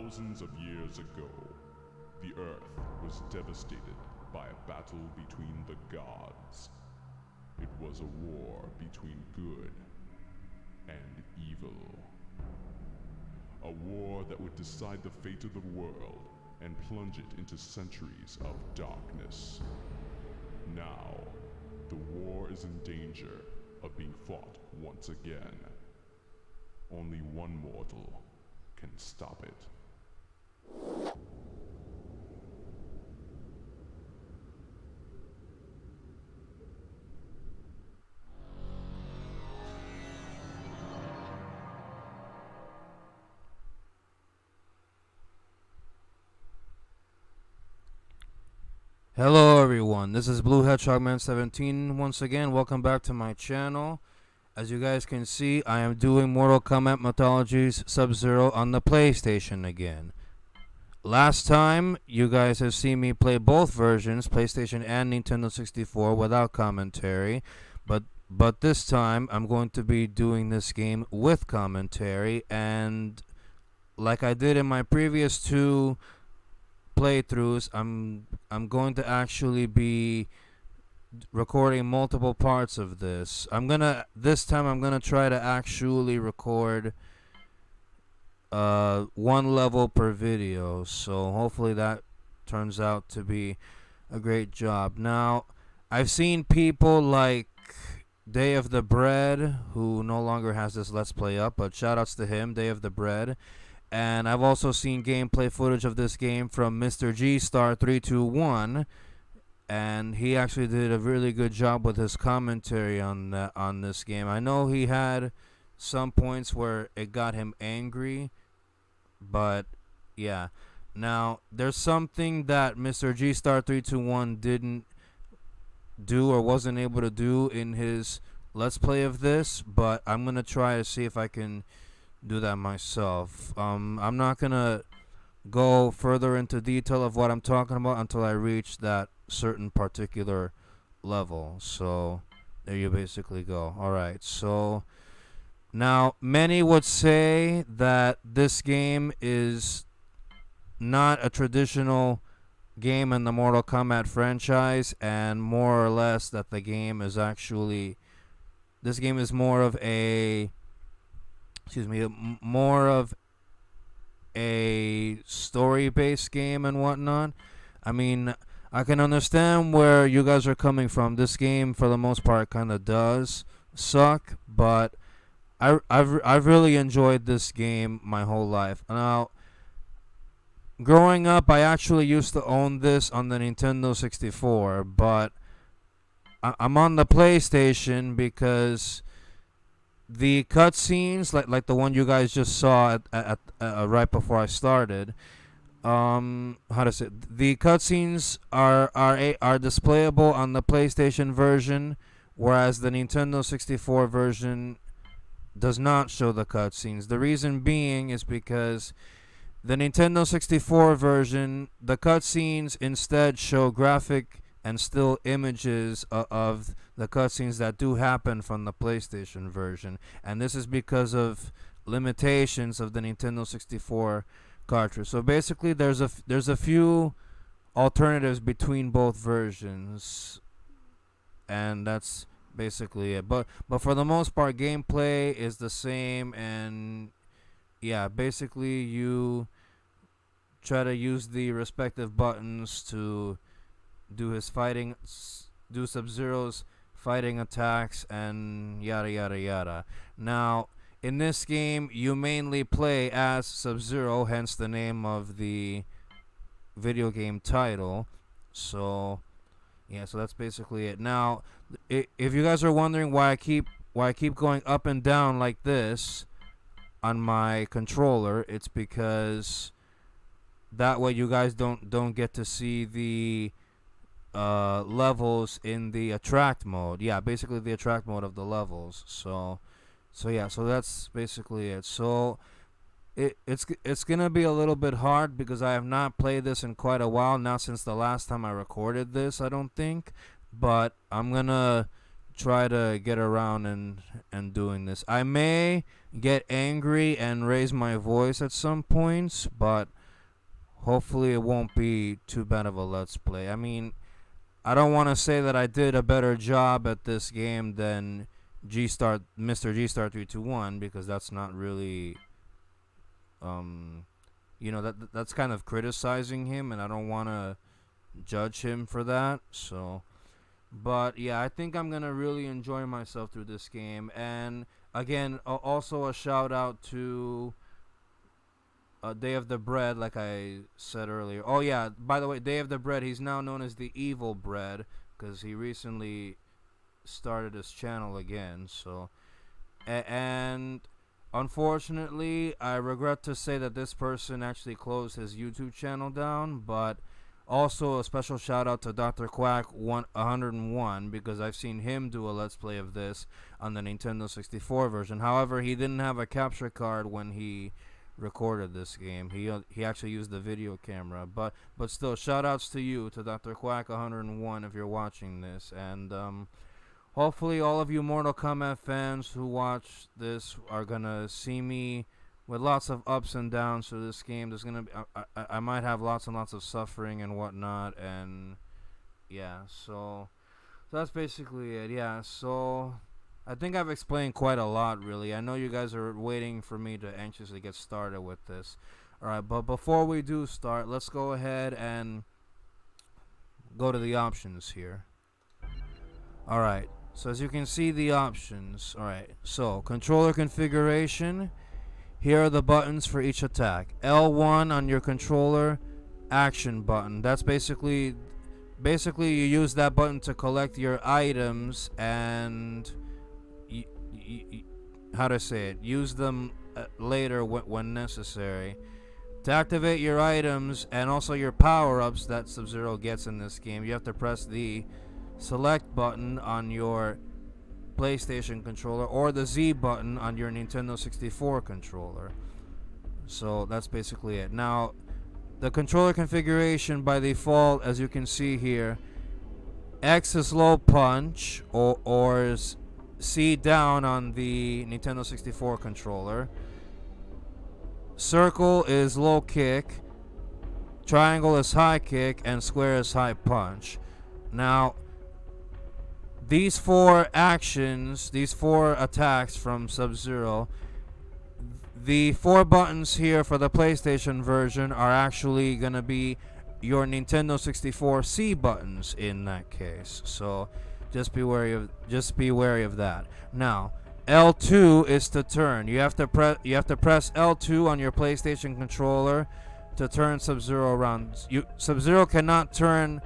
Thousands of years ago, the Earth was devastated by a battle between the gods. It was a war between good and evil. A war that would decide the fate of the world and plunge it into centuries of darkness. Now, the war is in danger of being fought once again. Only one mortal can stop it. Hello everyone, this is Blue Hedgehog Man 17 once again. Welcome back to my channel. As you guys can see, I am doing Mortal Kombat Mythologies Sub-Zero on the PlayStation again. Last time, you guys have seen me play both versions, PlayStation and Nintendo 64, without commentary. But this time, I'm going to be doing this game with commentary. And like I did in my previous two playthroughs, I'm going to actually be recording multiple parts of this. This time I'm gonna try to actually record one level per video, so hopefully that turns out to be a great job. Now, I've seen people like Day of the Bread, who no longer has this Let's Play up, but shoutouts to him, Day of the Bread. And I've also seen gameplay footage of this game from Mr. G Star 321, and he actually did a really good job with his commentary on this game. I know he had some points where it got him angry, but yeah. Now, there's something that Mr. G Star 321 didn't do or wasn't able to do in his Let's Play of this, but I'm gonna try to see if I can do that myself. I'm not gonna go further into detail of what I'm talking about until I reach that certain particular level. So there you basically go. Alright, so now many would say that this game is not a traditional game in the Mortal Kombat franchise, and more or less that the game is actually, this game is more of a more of a story-based game and whatnot. I mean, I can understand where you guys are coming from. This game, for the most part, kind of does suck, but I've really enjoyed this game my whole life. Now, growing up, I actually used to own this on the Nintendo 64, but I'm on the PlayStation because the cutscenes, like the one you guys just saw at right before I started, how to say, the cutscenes are displayable on the PlayStation version, whereas the Nintendo 64 version does not show the cutscenes. The reason being is because the Nintendo 64 version, the cutscenes instead show graphic and still images of the cutscenes that do happen from the PlayStation version, and this is because of limitations of the Nintendo 64 cartridge. So basically, there's a few alternatives between both versions, and that's basically it. But for the most part, gameplay is the same, and yeah, basically you try to use the respective buttons to do his fighting, do Sub-Zero's fighting attacks, and yada yada yada. Now, in this game, you mainly play as Sub-Zero, hence the name of the video game title. So yeah, so that's basically it. Now, if you guys are wondering why I keep going up and down like this on my controller, it's because that way you guys don't get to see the levels in the attract mode. Yeah, basically the attract mode of the levels. So yeah, so that's basically it. So it's gonna be a little bit hard because I have not played this in quite a while, not since the last time I recorded this, I don't think. But I'm gonna try to get around and doing this. I may get angry and raise my voice at some points, but hopefully it won't be too bad of a let's play. I mean, I don't want to say that I did a better job at this game than Mr. G-Star 321, because that's not really, that's kind of criticizing him, and I don't want to judge him for that. So, but yeah, I think I'm gonna really enjoy myself through this game. And again, also a shout out to Day of the Bread, like I said earlier. Oh yeah, by the way, Day of the Bread, he's now known as the Evil Bread because he recently started his channel again. So, and unfortunately, I regret to say that this person actually closed his YouTube channel down. But also a special shout out to Dr. Quack 101, because I've seen him do a let's play of this on the Nintendo 64 version. However, he didn't have a capture card when he recorded this game. He actually used the video camera, but still, shout outs to you, to Dr. Quack 101, if you're watching this. And hopefully all of you Mortal Kombat fans who watch this are gonna see me with lots of ups and downs through this game. There's gonna be I might have lots and lots of suffering and whatnot, and yeah, so that's basically it. Yeah, so I think I've explained quite a lot, really. I know you guys are waiting for me to anxiously get started with this. Alright, but before we do start, let's go ahead and go to the options here. Alright, so as you can see, the options. Alright, so controller configuration. Here are the buttons for each attack. L1 on your controller, action button. That's basically you use that button to collect your items and how to say it, use them later when necessary. To activate your items and also your power-ups that Sub-Zero gets in this game, you have to press the select button on your PlayStation controller or the Z button on your Nintendo 64 controller. So that's basically it. Now, the controller configuration by default, as you can see here, X is low punch, or is C down on the Nintendo 64 controller. Circle is low kick, triangle is high kick, and square is high punch. Now, these four actions, these four attacks from Sub-Zero, the four buttons here for the PlayStation version are actually going to be your Nintendo 64 C buttons in that case. So just be wary of that. Now, L2 is to turn. You have to press L2 on your PlayStation controller to turn Sub-Zero around. Sub-Zero cannot turn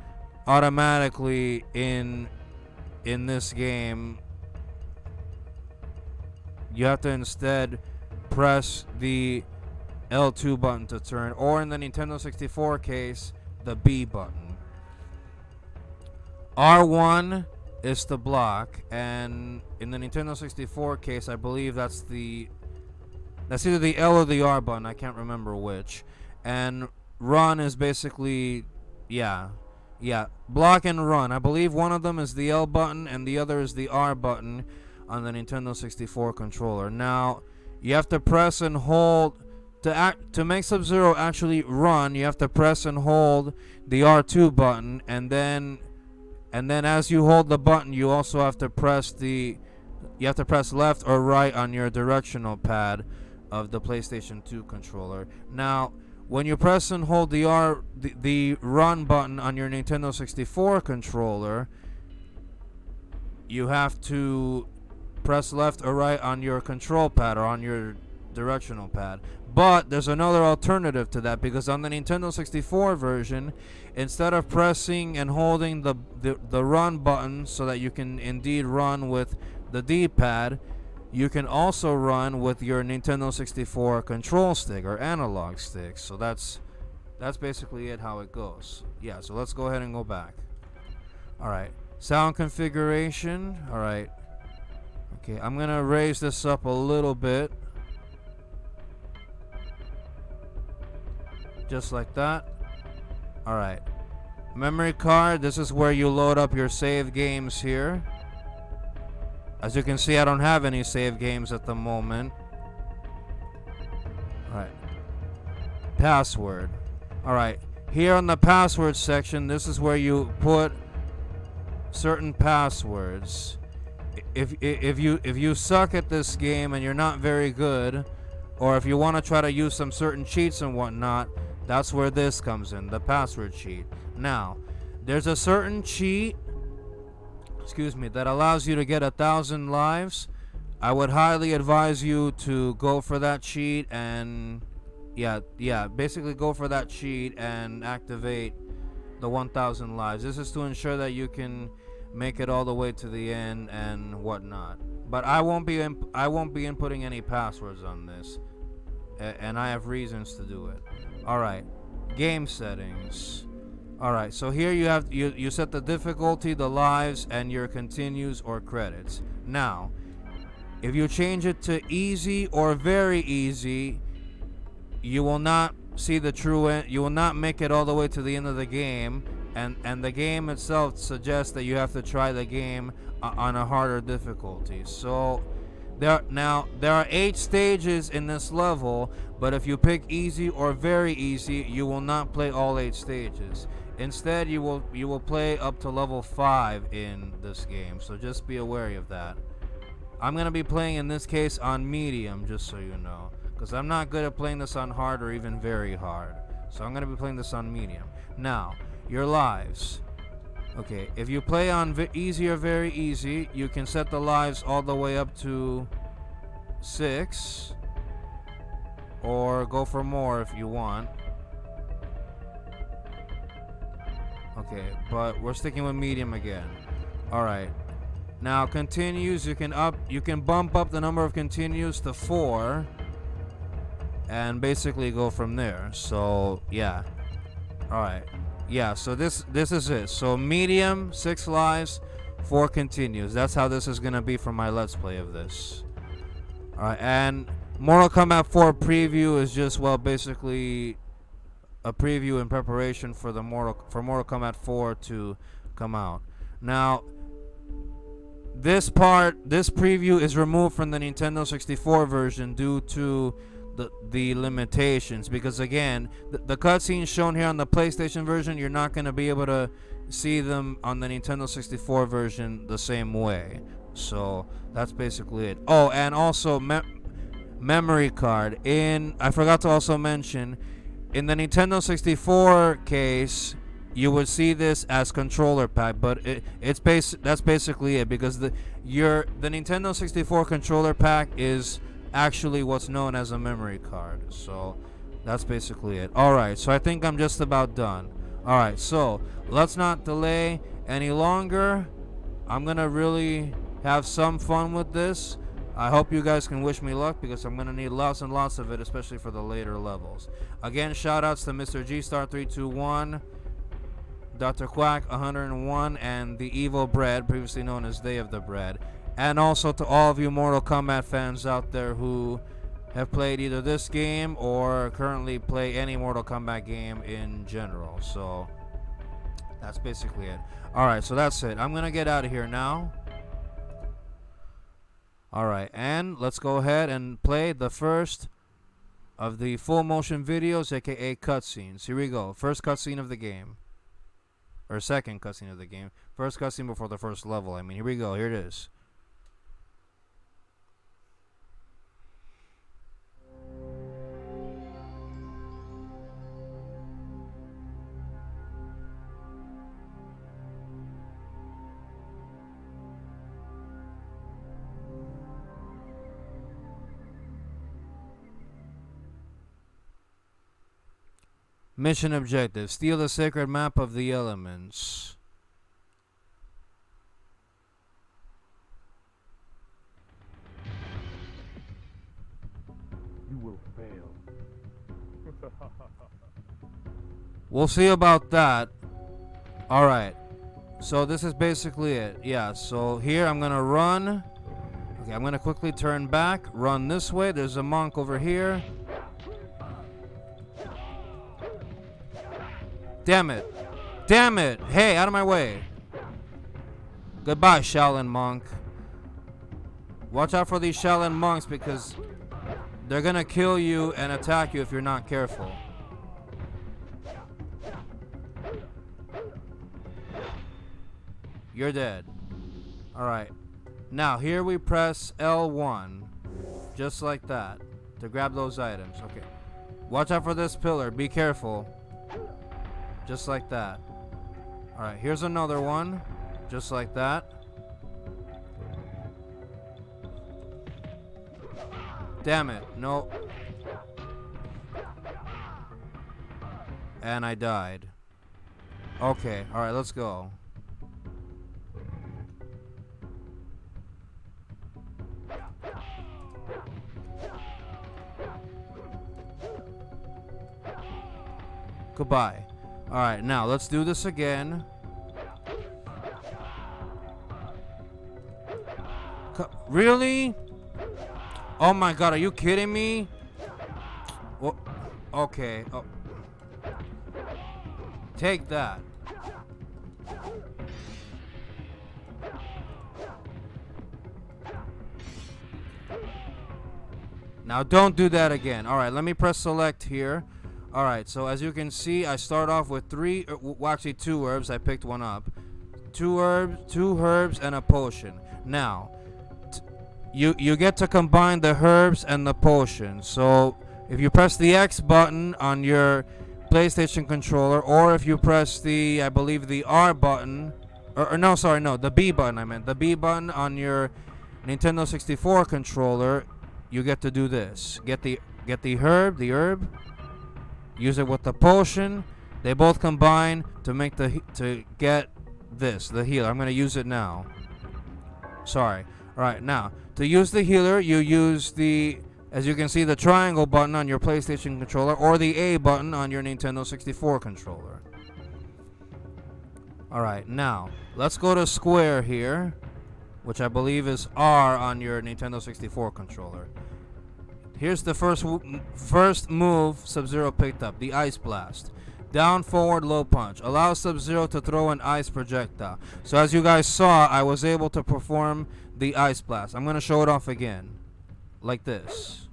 automatically in this game. You have to instead press the L2 button to turn, or in the Nintendo 64 case, the B button. R1 is to block, and in the Nintendo 64 case, I believe that's either the L or the R button. I can't remember which. And run is basically, block and run. I believe one of them is the L button and the other is the R button on the Nintendo 64 controller. Now, you have to press and hold to make Sub-Zero actually run. You have to press and hold the R2 button, and then as you hold the button, you also have to press left or right on your directional pad of the PlayStation 2 controller. Now, when you press and hold the run button on your Nintendo 64 controller, you have to press left or right on your control pad or on your directional pad. But there's another alternative to that, because on the Nintendo 64 version, instead of pressing and holding the run button so that you can indeed run with the D-pad, you can also run with your Nintendo 64 control stick or analog stick. So that's basically it, how it goes. Yeah, so let's go ahead and go back. Alright, sound configuration. Alright, okay, I'm gonna raise this up a little bit, just like that. Alright, memory card, this is where you load up your save games here. As you can see, I don't have any save games at the moment. Alright, password. Alright, here on the password section, this is where you put certain passwords. If you suck at this game and you're not very good, or if you want to try to use some certain cheats and whatnot, that's where this comes in, the password cheat. Now, there's a certain cheat, that allows you to get 1,000 lives. I would highly advise you to go for that cheat and basically go for that cheat and activate the 1,000 lives. This is to ensure that you can make it all the way to the end and whatnot. But I won't be inputting any passwords on this, and I have reasons to do it. All right, game settings. All right, so here you set the difficulty, the lives, and your continues or credits. Now, if you change it to easy or very easy, you will not see the true end. You will not make it all the way to the end of the game, and the game itself suggests that you have to try the game on a harder difficulty. So there are 8 stages in this level, but if you pick easy or very easy, you will not play all 8 stages. Instead, you will play up to level 5 in this game. So just be wary of that. I'm gonna be playing in this case on medium, just so you know, because I'm not good at playing this on hard or even very hard. So I'm gonna be playing this on medium. Now, your lives. Okay, if you play on easy or very easy, you can set the lives all the way up to 6, or go for more if you want. Okay, but we're sticking with medium again. All right. Now continues, you can bump up the number of continues to 4, and basically go from there. So yeah. All right. Yeah. So this is it. So medium, 6 lives, 4 continues. That's how this is gonna be for my let's play of this. All right. And Mortal Kombat 4 preview is just basically a preview in preparation for Mortal Kombat 4 to come out. Now, this preview is removed from the Nintendo 64 version due to the limitations, because again, the cutscenes shown here on the PlayStation version, you're not going to be able to see them on the Nintendo 64 version the same way. So that's basically it. Oh, and also memory card. I forgot to also mention, in the Nintendo 64 case, you would see this as controller pack, but that's basically it, because the Nintendo 64 controller pack is actually what's known as a memory card. So that's basically it. Alright, so I think I'm just about done. Alright, so let's not delay any longer. I'm gonna really have some fun with this. I hope you guys can wish me luck, because I'm gonna need lots and lots of it, especially for the later levels. Again, shout outs to Mr. G Star 321, Dr. Quack 101, and the Evil Bread, previously known as Day of the Bread. And also to all of you Mortal Kombat fans out there who have played either this game or currently play any Mortal Kombat game in general. So that's basically it. Alright, so that's it. I'm gonna get out of here now. Alright, and let's go ahead and play the first of the full motion videos, aka cutscenes. Here we go. First cutscene of the game. Or second cutscene of the game. First cutscene before the first level. I mean, here we go. Here it is. Mission objective: steal the sacred map of the elements. You will fail. We'll see about that. Alright. So this is basically it. Yeah, so here I'm gonna run. Okay, I'm gonna quickly turn back, run this way. There's a monk over here. Damn it. Damn it. Hey, out of my way. Goodbye, Shaolin Monk. Watch out for these Shaolin Monks, because they're gonna kill you and attack you if you're not careful. You're dead. Alright. Now, here we press L1. Just like that. To grab those items. Okay. Watch out for this pillar. Be careful. Just like that. Alright, here's another one. Just like that. Damn it. No. And I died. Okay. Alright, let's go. Goodbye. Alright, now let's do this again. Really? Oh my god, are you kidding me? Well, okay. Oh. Take that. Now don't do that again. Alright, let me press select here. Alright, so as you can see, I start off with actually 2 herbs. I picked one up. 2 herbs, and a potion. Now, you get to combine the herbs and the potion. So, if you press the X button on your PlayStation controller, or if you press I believe the R button, the B button, I meant. The B button on your Nintendo 64 controller, you get to do this. Get the herb, use it with the potion. They both combine to get the healer. I'm gonna use it now. Sorry. Alright, now to use the healer, you use as you can see, the triangle button on your PlayStation controller, or the A button on your Nintendo 64 controller. Alright, now let's go to square here, which I believe is R on your Nintendo 64 controller. Here's the first move Sub-Zero picked up, the Ice Blast. Down, forward, low punch. Allows Sub-Zero to throw an ice projectile. So as you guys saw, I was able to perform the Ice Blast. I'm going to show it off again. Like this.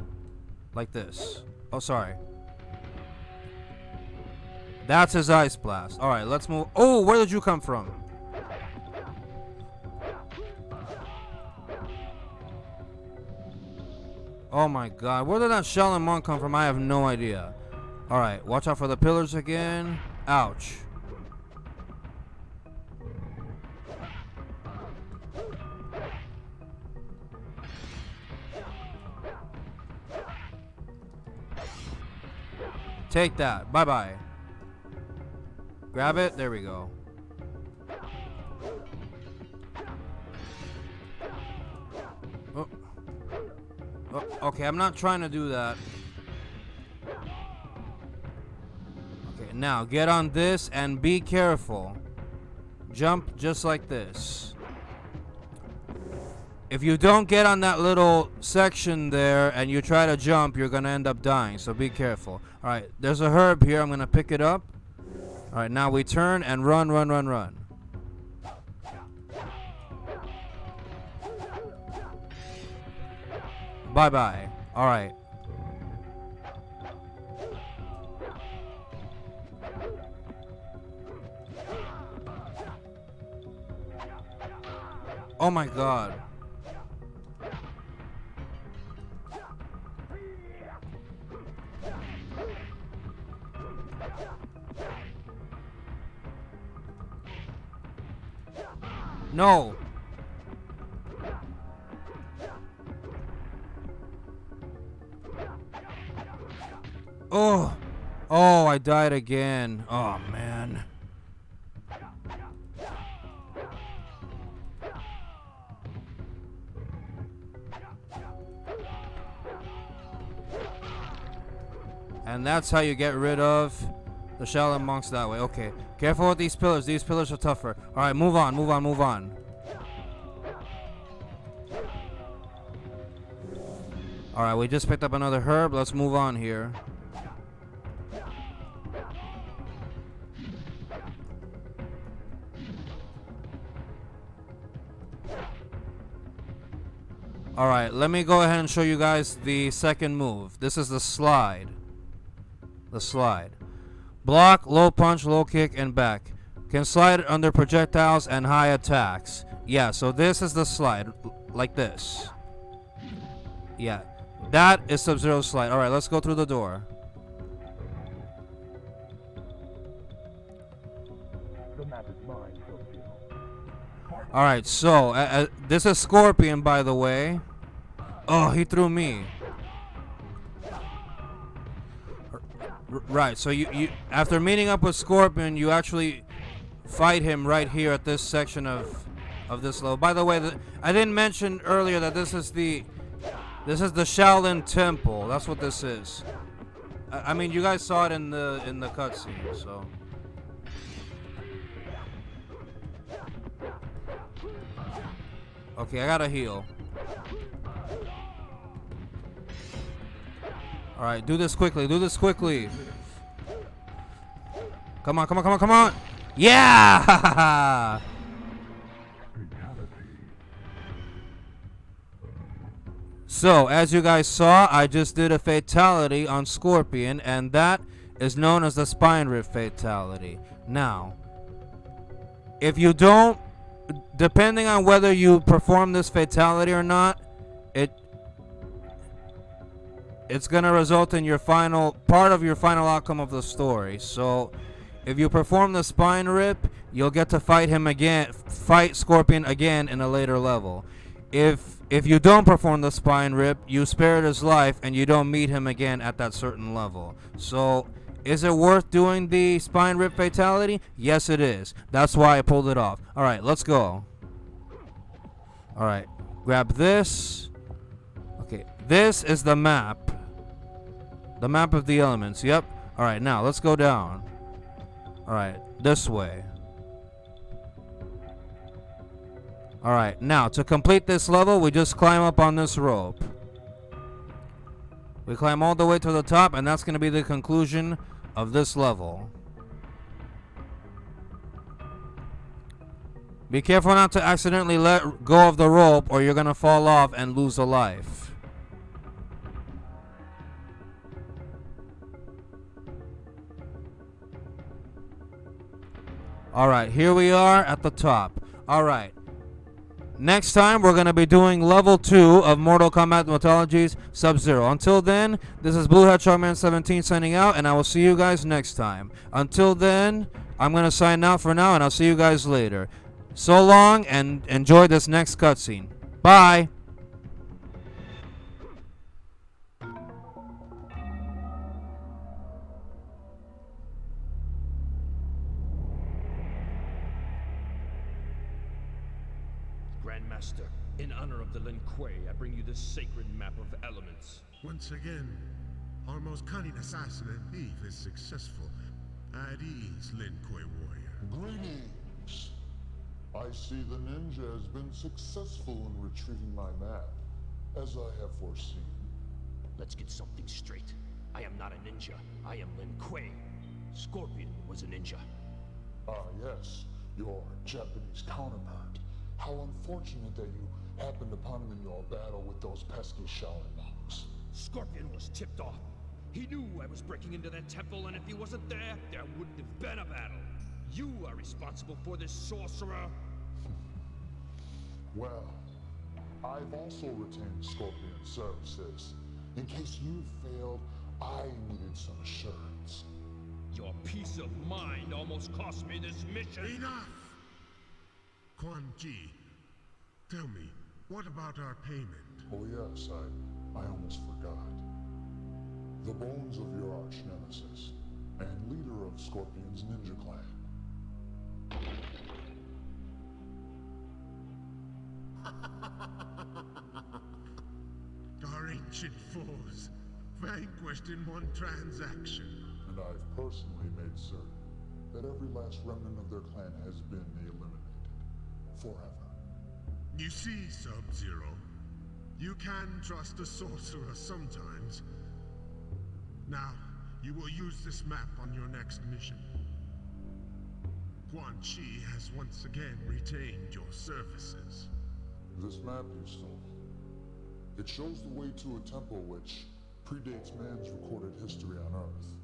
Like this. Oh, sorry. That's his Ice Blast. Alright, let's move. Oh, where did you come from? Oh my god, where did that Shaolin Monk come from? I have no idea. Alright, watch out for the pillars again. Ouch. Take that. Bye-bye. Grab it. There we go. Oh. Oh, okay, I'm not trying to do that. Okay, now get on this and be careful. Jump just like this. If you don't get on that little section there and you try to jump, you're going to end up dying, so be careful. Alright, there's a herb here. I'm going to pick it up. Alright, now we turn and run. Bye-bye. Alright. Oh my god. No. Oh. Oh, I died again. Oh, man. And that's how you get rid of the Shaolin Monks that way. Okay. Careful with these pillars. These pillars are tougher. Alright, move on. Alright, we just picked up another herb. Let's move on here. Alright, let me go ahead and show you guys the second move. This is the slide. The slide. Block, low punch, low kick, and back. Can slide under projectiles and high attacks. Yeah, so this is the slide. Like this. Yeah. That is Sub-Zero's slide. Alright, let's go through the door. The map is mine, Sub-Zero. Alright, so this is Scorpion, by the way. Oh, he threw me. Right, so you after meeting up with Scorpion, you actually fight him right here at this section of this level. By the way, I didn't mention earlier that this is the Shaolin Temple. That's what this is. I mean, you guys saw it in the cutscene, so. Okay, I gotta heal. Alright, do this quickly. Do this quickly. Come on, come on, come on, come on. Yeah! So, as you guys saw, I just did a fatality on Scorpion, and that is known as the spine rip fatality. Now, if you don't, depending on whether you perform this fatality or not, it's gonna result in your final outcome of the story. So, if you perform the spine rip, you'll get to fight Scorpion again in a later level. If you don't perform the spine rip, you spared his life and you don't meet him again at that certain level. So, is it worth doing the spine rip fatality? Yes, it is. That's why I pulled it off. Alright, let's go. Alright, grab this. Okay, this is the map. The map of the elements, yep. Alright, now let's go down. Alright, this way. Alright, now to complete this level, we just climb up on this rope. We climb all the way to the top, and that's going to be the conclusion of this level. Be careful not to accidentally let go of the rope, or you're going to fall off and lose a life. Alright, here we are at the top. Alright. Next time, we're going to be doing level 2 of Mortal Kombat Mythologies Sub-Zero. Until then, this is Blue Hedgehog Man 17 signing out, and I will see you guys next time. Until then, I'm going to sign out for now, and I'll see you guys later. So long, and enjoy this next cutscene. Bye! Grandmaster, in honor of the Lin Kuei, I bring you this sacred map of elements. Once again, our most cunning assassin and thief is successful. At ease, Lin Kuei warrior. Greetings! I see the ninja has been successful in retrieving my map, as I have foreseen. Let's get something straight. I am not a ninja. I am Lin Kuei. Scorpion was a ninja. Ah, yes, your Japanese counterpart. How unfortunate that you happened upon him in your battle with those pesky Shaolin Monks. Scorpion was tipped off. He knew I was breaking into that temple, and if he wasn't there, there wouldn't have been a battle. You are responsible for this, sorcerer. Well, I've also retained Scorpion's services. In case you failed, I needed some assurance. Your peace of mind almost cost me this mission. Enough! Quan Chi, tell me, what about our payment? Oh yes, I almost forgot. The bones of your arch-nemesis, and leader of Scorpion's ninja clan. Our ancient foes, vanquished in one transaction. And I've personally made certain that every last remnant of their clan has been eliminated. Forever. You see, Sub-Zero, you can trust a sorcerer sometimes. Now, you will use this map on your next mission. Quan Chi has once again retained your services. This map you stole. It shows the way to a temple which predates man's recorded history on Earth.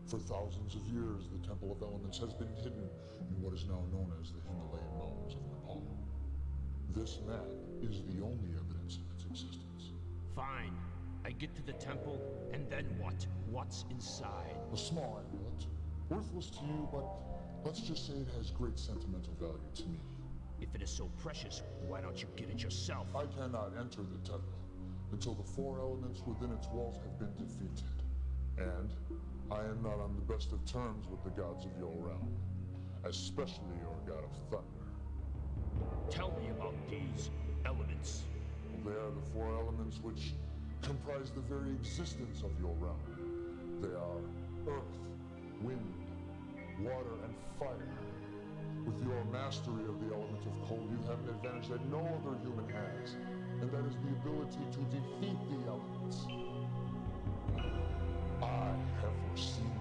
For thousands of years, the Temple of Elements has been hidden in what is now known as the Himalayan Mountains of Nepal. This map is the only evidence of its existence. Fine. I get to the temple, and then what? What's inside? A small amulet, worthless to you, but let's just say it has great sentimental value to me. If it is so precious, why don't you get it yourself? I cannot enter the temple until the 4 elements within its walls have been defeated. And I am not on the best of terms with the gods of your realm, especially your god of thunder. Tell me about these elements. They are the 4 elements which comprise the very existence of your realm. They are earth, wind, water, and fire. With your mastery of the element of cold, you have an advantage that no other human has, and that is the ability to defeat the elements. I have foreseen